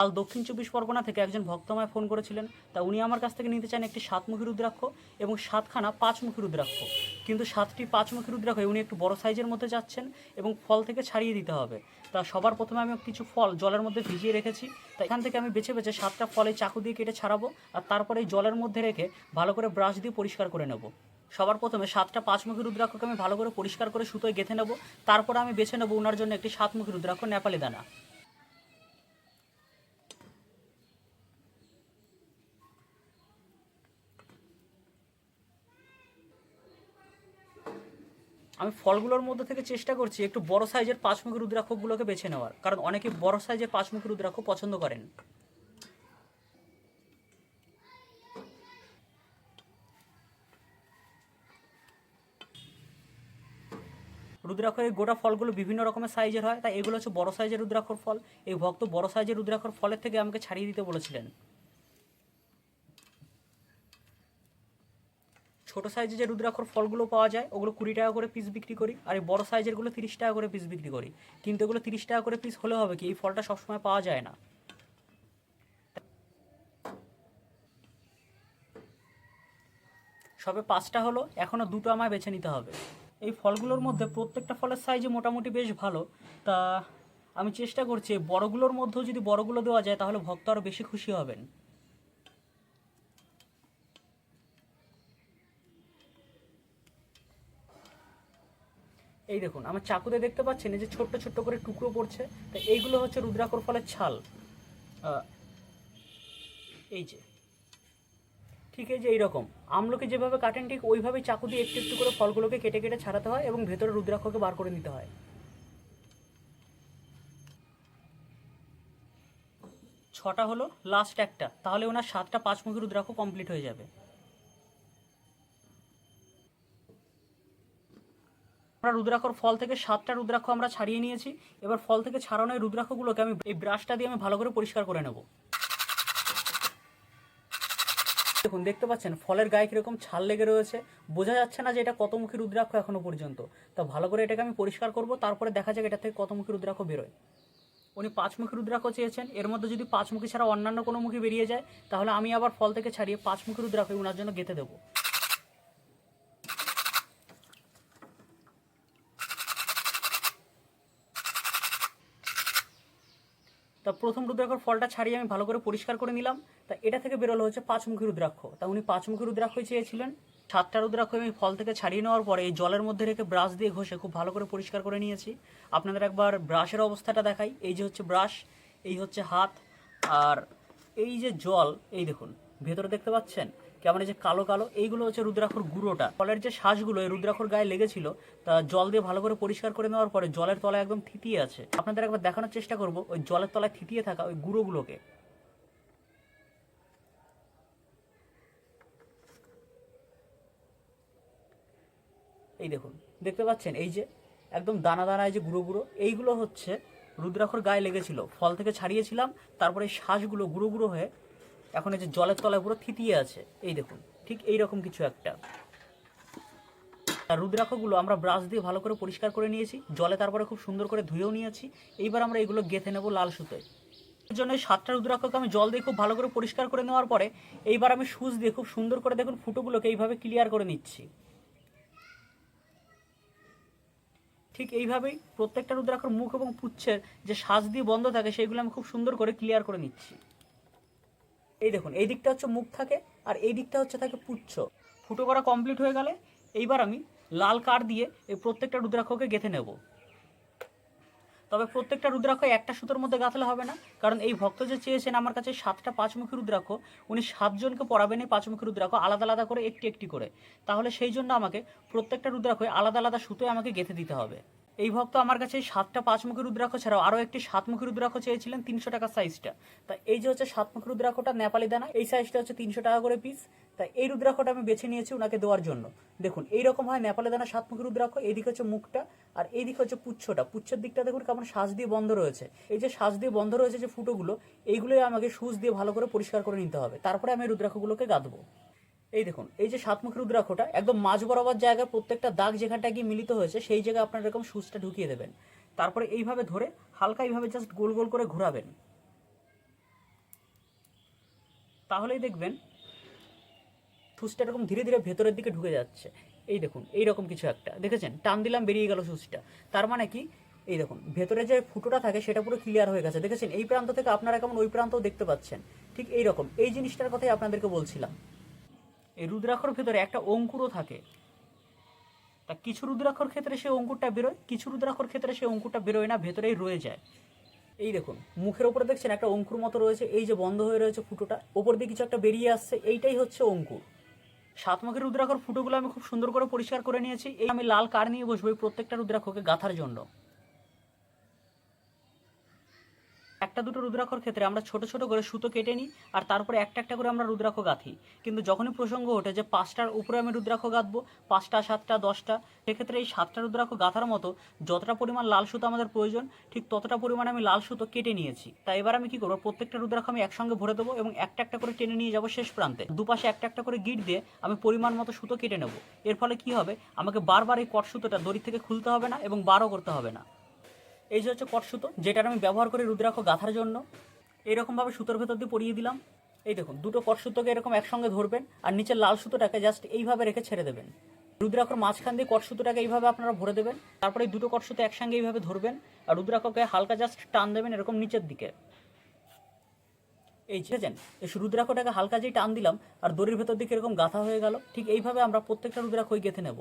কাল দক্ষিণ চব্বিশ পরগনা থেকে একজন ভক্ত আমায় ফোন করেছিলেন। তা উনি আমার কাছ থেকে নিতে চান একটি 7মুখী রুদ্রাক্ষ এবং 7খানা 5মুখী রুদ্রাক্ষ। কিন্তু 7টি 5মুখী রুদ্রাক্ষ উনি একটু বড় সাইজের মধ্যে যাচ্ছেন এবং ফল থেকে ছাড়িয়ে দিতে হবে। তা সবার প্রথমে আমি কিছু ফল জলের মধ্যে ভিজিয়ে রেখেছি। তা এখান থেকে আমি বেছে বেছে 7টা ফল এই চাকু দিয়ে কেটে ছাড়াবো, আর তারপরে এই জলের মধ্যে রেখে ভালো করে ব্রাশ দিয়ে পরিষ্কার করে নেব। সবার প্রথমে 7টা 5মুখী রুদ্রাক্ষকে আমি ভালো করে পরিষ্কার করে সুতোয় গেঁথে নেব। তারপরে আমি বেছে নেব ওনার জন্য একটি 7মুখী রুদ্রাক্ষ নেপালি দানা। আমি ফলগুলোর মধ্যে থেকে চেষ্টা করছি একটু বড় সাইজের 5মুখী রুদ্রাক্ষগুলোকে বেছে নেওয়ার, কারণ অনেকে বড় সাইজের 5মুখী রুদ্রাক্ষ পছন্দ করেন। রুদ্রাক্ষের এই গোটা ফলগুলো বিভিন্ন রকমের সাইজের হয়, তাই এগুলো হচ্ছে বড় সাইজের রুদ্রাক্ষর ফল। এই ভক্ত বড় সাইজের রুদ্রাক্ষর ফলের থেকে আমাকে ছাড়িয়ে দিতে বলেছিলেন। ছোট সাইজে যে রুদ্রাক্ষর ফলগুলো পাওয়া যায় ওগুলো 20 টাকা করে পিস বিক্রি করি, আর এই বড় সাইজেরগুলো 30 টাকা করে পিস বিক্রি করি। কিন্তু এগুলো 30 টাকা করে পিস হলে হবে কি, এই ফলটা সবসময় পাওয়া যায় না। সবে 5টা হলো, এখনও 2টো আমায় বেছে নিতে হবে। এই ফলগুলোর মধ্যে প্রত্যেকটা ফলের সাইজে মোটামুটি বেশ ভালো। তা আমি চেষ্টা করছি বড়গুলোর মধ্যেও যদি বড়গুলো দেওয়া যায় তাহলে ভক্ত আরও বেশি খুশি হবেন। এই দেখুন আমার চাকুতে দেখতে পাচ্ছেন এই যে ছোট্ট ছোট্ট করে টুকরো পড়ছে, তো এইগুলো হচ্ছে রুদ্রাক্ষর ফলের ছাল। এই যে ঠিক এই যে এইরকম আমলকি যেভাবে কাটেন ঠিক ওইভাবেই চাকু দিয়ে একটু একটু করে ফলগুলোকে কেটে কেটে ছাড়াতে হয় এবং ভেতরে রুদ্রাক্ষকে বার করে নিতে হয়। 6টা হলো, লাস্ট একটা, তাহলে ওনার 7টা 5মুখী রুদ্রাক্ষ কমপ্লিট হয়ে যাবে। আমরা রুদ্রাক্ষর ফল থেকে 7টা রুদ্রাক্ষ আমরা ছাড়িয়ে নিয়েছি। এবার ফল থেকে ছাড়ানো এই রুদ্রাক্ষগুলোকে আমি এই ব্রাশটা দিয়ে আমি ভালো করে পরিষ্কার করে নেব। দেখুন দেখতে পাচ্ছেন ফলের গায়ে কীরকম ছাল লেগে রয়েছে, বোঝা যাচ্ছে না যে এটা কতমুখী রুদ্রাক্ষ এখনো পর্যন্ত। তা ভালো করে এটাকে আমি পরিষ্কার করব, তারপরে দেখা যাক এটা থেকে কতমুখী রুদ্রাক্ষ বেরোয়। উনি 5মুখী রুদ্রাক্ষ চেয়েছেন, এর মধ্যে যদি 5মুখী ছাড়া অন্যান্য কোনো মুখী বেরিয়ে যায় তাহলে আমি আবার ফল থেকে ছাড়িয়ে 5মুখী রুদ্রাক্ষ ওনার জন্য গেঁথে দেবো। তা প্রথম রুদ্রাক্ষর ফলটা ছাড়িয়ে আমি ভালো করে পরিষ্কার করে নিলাম। তা এটা থেকে বেরোলো হচ্ছে 5মুখী রুদ্রাক্ষ। তা উনি 5মুখী রুদ্রাক্ষই চেয়েছিলেন। 7টা রুদ্রাক্ষ আমি ফল থেকে ছাড়িয়ে নেওয়ার পরে এই জলের মধ্যে রেখে ব্রাশ দিয়ে ঘষে খুব ভালো করে পরিষ্কার করে নিয়েছি। আপনাদের একবার ব্রাশের অবস্থাটা দেখাই। এই যে হচ্ছে ব্রাশ, এই হচ্ছে হাত, আর এই যে জল, এই দেখুন ভেতরে দেখতে পাচ্ছেন কেমন এই যে কালো কালো, এইগুলো হচ্ছে রুদ্রাক্ষর গুঁড়োটা। ফলের যে শ্বাসগুলো এই রুদ্রাক্ষর গায়ে লেগেছিল, তা জল দিয়ে ভালো করে পরিষ্কার করে নেওয়ার পরে জলের তলায় একদম থিতিয়ে আছে। আপনাদের একবার দেখানোর চেষ্টা করব ওই জলের তলায় থিতিয়ে থাকা ওই গুঁড়োগুলোকে। এই দেখুন দেখতে পাচ্ছেন এই যে একদম দানা দানায় যে গুঁড়ো গুঁড়ো, এইগুলো হচ্ছে রুদ্রাক্ষর গায়ে লেগেছিল, ফল থেকে ছাড়িয়েছিলাম, তারপরে এই শ্বাসগুলো গুঁড়ো গুঁড়ো হয়ে এখন এই যে জলের তলায় পুরো থিতিয়ে আছে। এই দেখুন ঠিক এইরকম কিছু একটা। আর রুদ্রাক্ষগুলো আমরা ব্রাশ দিয়ে ভালো করে পরিষ্কার করে নিয়েছি, জলে তারপরে খুব সুন্দর করে ধুয়েও নিয়েছি। এইবার আমরা এগুলো গেঁথে নেব লাল সুতোয়। এর জন্য 7টা রুদ্রাক্ষকে আমি জল দিয়ে খুব ভালো করে পরিষ্কার করে নেওয়ার পরে এইবার আমি সুচ দিয়ে খুব সুন্দর করে দেখুন ফুটোগুলোকে এইভাবে ক্লিয়ার করে নিচ্ছি। ঠিক এইভাবেই প্রত্যেকটা রুদ্রাক্ষর মুখ এবং পুচ্ছের যে শ্বাস দিয়ে বন্ধ থাকে সেইগুলো আমি খুব সুন্দর করে ক্লিয়ার করে নিচ্ছি। এই দেখুন এই দিকটা হচ্ছে মুখ থাকে, আর এই দিকটা হচ্ছে থাকে পুচ্ছ। ফুটো করা কমপ্লিট হয়ে গেলে এইবার আমি লাল কাঠ দিয়ে এই প্রত্যেকটা রুদ্রাক্ষকে গেঁথে নেব। তবে প্রত্যেকটা রুদ্রাক্ষ একটা সুতোর মধ্যে গাঁথলে হবে না, কারণ এই ভক্ত যে চেয়েছেন আমার কাছে 7টা 5মুখী রুদ্রাক্ষ, উনি 7জনকে পরাবেন এই 5মুখী রুদ্রাক্ষ আলাদা আলাদা করে একটি একটি করে। তাহলে সেই জন্য আমাকে প্রত্যেকটা রুদ্রাক্ষ আলাদা আলাদা সুতোয় আমাকে গেঁথে দিতে হবে। এই ভক্ত আমার কাছে 7টা 5মুখী রুদ্রাক্ষ ছাড়াও আরও একটি 7মুখী রুদ্রাক্ষ চেয়েছিলেন 300 টাকা সাইজটা। তা এই যে হচ্ছে 7মুখী রুদ্রাক্ষটা নেপালি দানা, এই সাইজটা হচ্ছে 300 টাকা করে পিস। তাই এই রুদ্রাক্ষটা আমি বেছে নিয়েছি ওনাকে দেওয়ার জন্য। দেখুন এইরকম হয় নেপালি দানা 7মুখী রুদ্রাক্ষ। এইদিকে হচ্ছে মুখটা আর এইদিকে হচ্ছে পুচ্ছটা। পুচ্ছের দিকটা দেখুন কেমন শ্বাস দিয়ে বন্ধ রয়েছে। এই যে শ্বাস দিয়ে বন্ধ রয়েছে যে ফুটোগুলো, এইগুলোই আমাকে সুচ দিয়ে ভালো করে পরিষ্কার করে নিতে হবে, তারপরে আমি রুদ্রাক্ষগুলোকে গাঁথবো। এই দেখুন এই যে 7মুখী রুদ্রাক্ষটা একদম মাঝ বরাবর জায়গায় প্রত্যেকটা দাগ যেখানটা গিয়ে মিলিত হয়েছে সেই জায়গায় আপনার এরকম সুচটা ঢুকিয়ে দেবেন। তারপরে এইভাবে ধরে হালকা এইভাবে জাস্ট গোল গোল করে ঘোরাবেন। তাহলেই দেখবেন সুচটা এরকম ধীরে ধীরে ভেতরের দিকে ঢুকে যাচ্ছে। এই দেখুন এইরকম কিছু একটা দেখেছেন, টান দিলাম বেরিয়ে গেল সুচটা। তার মানে কি, এই দেখুন ভেতরে যে ফুটোটা থাকে সেটা পুরো ক্লিয়ার হয়ে গেছে। দেখেছেন এই প্রান্ত থেকে আপনারা কেমন ওই প্রান্তও দেখতে পাচ্ছেন। ঠিক এইরকম এই জিনিসটার কথাই আপনাদেরকে বলছিলাম। এই রুদ্রাক্ষর ভেতরে একটা অঙ্কুরও থাকে। তা কিছু রুদ্রাক্ষর ক্ষেত্রে সে অঙ্কুরটা বেরোয়, কিছু রুদ্রাক্ষর ক্ষেত্রে সে অঙ্কুরটা বেরোয় না, ভেতরেই রয়ে যায়। এই দেখুন মুখের ওপরে দেখছেন একটা অঙ্কুর মতো রয়েছে, এই যে বন্ধ হয়ে রয়েছে ফুটোটা, ওপর দিয়ে কিছু একটা বেরিয়ে আসছে, এইটাই হচ্ছে অঙ্কুর। সাতমুখী রুদ্রাক্ষর ফুটোগুলো আমি খুব সুন্দর করে পরিষ্কার করে নিয়েছি। এই আমি লাল কার নিয়ে বসবো এই প্রত্যেকটা রুদ্রাক্ষকে গাঁথার জন্য। একটা দুটো রুদ্রাক্ষর ক্ষেত্রে আমরা ছোট ছোট করে সুতো কেটে নিই, আর তারপরে একটা একটা করে আমরা রুদ্রাক্ষ গাঁথি। কিন্তু যখনই প্রসঙ্গ ওঠে যে 5টার উপরে আমি রুদ্রাক্ষ গাঁথবো, 5টা 7টা 10টা, সেক্ষেত্রে এই 7টা রুদ্রাক্ষ গাঁথার মতো যতটা পরিমাণ লাল সুতো আমাদের প্রয়োজন ঠিক ততটা পরিমাণ আমি লাল সুতো কেটে নিয়েছি। তাই এবার আমি কি করবো, প্রত্যেকটা রুদ্রাক্ষ আমি একসঙ্গে ভরে দেবো এবং একটা একটা করে টেনে নিয়ে যাবো শেষ প্রান্তে। দুপাশে একটা একটা করে গিট দিয়ে আমি পরিমাণ মতো সুতো কেটে নেবো। এর ফলে কি হবে, আমাকে বারবার এই কট সুতোটা দড়ি থেকে খুলতে হবে না এবং বারও করতে হবে না। এই যে হচ্ছে কট সুতো, যেটার আমি ব্যবহার করি রুদ্রাক্ষ গাঁথার জন্য। এইরকমভাবে সুতোর ভেতর দিয়ে পরিয়ে দিলাম। এই দেখুন দুটো কট সুতোকে এরকম একসঙ্গে ধরবেন আর নিচের লাল সুতোটাকে জাস্ট এইভাবে রেখে ছেড়ে দেবেন। রুদ্রাক্ষর মাঝখান দিয়ে কট সুতোটাকে এইভাবে আপনারা ভরে দেবেন। তারপরে এই দুটো কট সুতো একসঙ্গে এইভাবে ধরবেন আর রুদ্রাক্ষকে হালকা জাস্ট টান দেবেন এরকম নিচের দিকে। এই ছেড়েছেন, এই রুদ্রাক্ষটাকে হালকা যেই টান দিলাম আর দড়ির ভেতর দিকে এরকম গাঁথা হয়ে গেল। ঠিক এইভাবে আমরা প্রত্যেকটা রুদ্রাক্ষই গেঁথে নেব।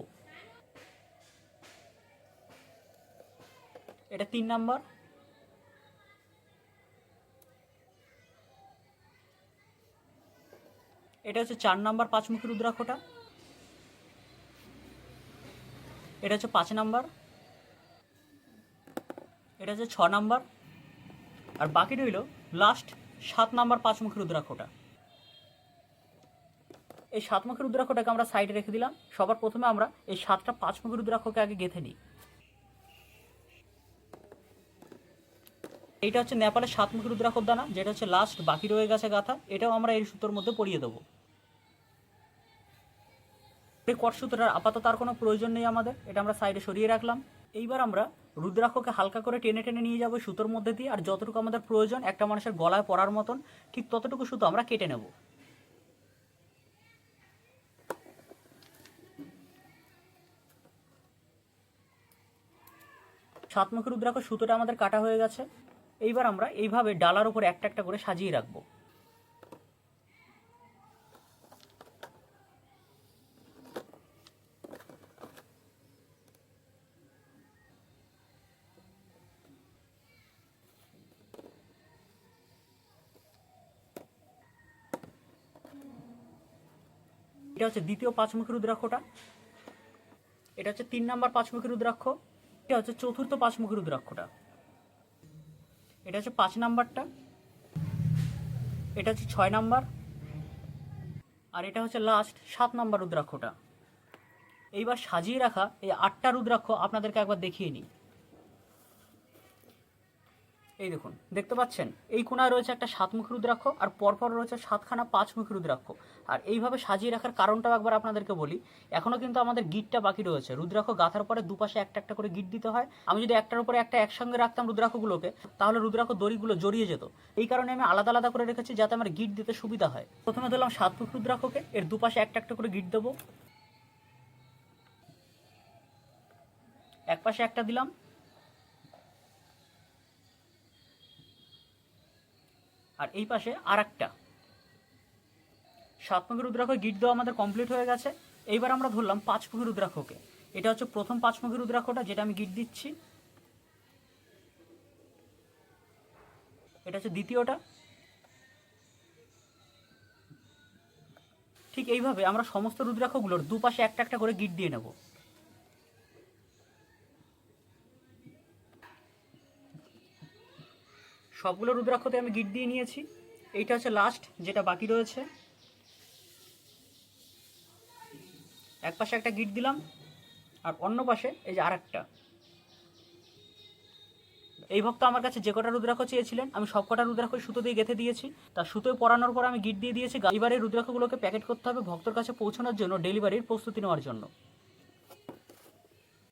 এটা 3 নাম্বার। এটা হচ্ছে 4 নাম্বার পাঁচমুখী রুদ্রাক্ষটা। এটা হচ্ছে 5 নাম্বার। এটা হচ্ছে 6 নাম্বার। আর বাকি রইল লাস্ট 7 নাম্বার পাঁচমুখী রুদ্রাক্ষটা। এই 7মুখী রুদ্রাক্ষটাকে আমরা সাইডে রেখে দিলাম। সবার প্রথমে আমরা এই 7টা পাঁচমুখী রুদ্রাক্ষকে আগে গেঁথে নিই। এইটা হচ্ছে নেপালের 7মুখী রুদ্রাক্ষর দানা, যেটা হচ্ছে লাস্ট বাকি রয়ে গেছে গাঁথা। এটাও আমরা এই সুতোর মধ্যে পরিয়ে দেবো। এই কট সুতোটার আপাতত আর কোনো প্রয়োজন নেই আমাদের, এটা আমরা সাইডে সরিয়ে রাখলাম। এইবার আমরা রুদ্রাক্ষকে হালকা করে টেনে টেনে নিয়ে যাবো সুতোর মধ্যে দিয়ে, আর যতটুকু আমাদের প্রয়োজন একটা মানুষের গলায় পরার মতন ঠিক ততটুকু সুতো আমরা কেটে নেব। সাতমুখী রুদ্রাক্ষ সুতোটা আমাদের কাটা হয়ে গেছে। এইবার আমরা এইভাবে ডালার উপরে একটা একটা করে সাজিয়ে রাখবো। এটা হচ্ছে দ্বিতীয় পাঁচমুখী রুদ্রাক্ষটা। এটা হচ্ছে 3 নাম্বার পাঁচমুখী রুদ্রাক্ষ। এটা হচ্ছে চতুর্থ পাঁচমুখী রুদ্রাক্ষটা। এটা হচ্ছে 5 নাম্বারটা। এটা হচ্ছে 6 নাম্বার। আর এটা হচ্ছে লাস্ট 7 নাম্বার রুদ্রাক্ষটা। এইবার সাজিয়ে রাখা এই 8টা রুদ্রাক্ষ আপনাদেরকে একবার দেখিয়ে নিই। এই দেখুন দেখতে পাচ্ছেন এই কোণায় রয়েছে একটা 7মুখী রুদ্রাক্ষ আর পরপর রয়েছে 7খানা পাঁচমুখী রুদ্রাক্ষ। আর এইভাবে সাজিয়ে রাখার কারণটাও একবার আপনাদেরকে বলি। এখনও কিন্তু আমাদের গিটটা বাকি রয়েছে। রুদ্রাক্ষ গাঁথার পরে দুপাশে একটা একটা করে গিট দিতে হয়। আমি যদি একটার উপরে একটা একসঙ্গে রাখতাম রুদ্রাক্ষগুলোকে, তাহলে রুদ্রাক্ষ দড়িগুলো জড়িয়ে যেত। এই কারণে আমি আলাদা আলাদা করে রেখেছি যাতে আমার গিট দিতে সুবিধা হয়। প্রথমে দিলাম 7মুখী রুদ্রাক্ষকে, এর দুপাশে একটা একটা করে গিট দেবো। এক পাশে একটা দিলাম, আর এই পাশে আর একটা। 7মুখী রুদ্রাক্ষ গিট দেওয়া আমাদের কমপ্লিট হয়ে গেছে। এইবার আমরা ধরলাম 5মুখী রুদ্রাক্ষকে। এটা হচ্ছে প্রথম 5মুখী রুদ্রাক্ষটা, যেটা আমি গিট দিচ্ছি। এটা হচ্ছে দ্বিতীয়টা। ঠিক এইভাবে আমরা সমস্ত রুদ্রাক্ষগুলোর দুপাশে একটা একটা করে গিট দিয়ে নেব। সবগুলো রুদ্রাক্ষতে আমি গিট দিয়ে নিয়েছি। এইটা হচ্ছে লাস্ট যেটা বাকি রয়েছে। এক পাশে একটা গিট দিলাম আর অন্য পাশে এই যে আরেকটা। এই ভক্ত আমার কাছে যে কটা রুদ্রাক্ষ চেয়েছিলেন আমি সব কটা রুদ্রাক্ষ সুতো দিয়ে গেঁথে দিয়েছি। তার সুতোয় পরানোর পর আমি গিট দিয়ে দিয়েছি। এবারে রুদ্রাক্ষগুলোকে প্যাকেট করতে হবে ভক্তর কাছে পৌঁছানোর জন্য, ডেলিভারির প্রস্তুতি নেওয়ার জন্য।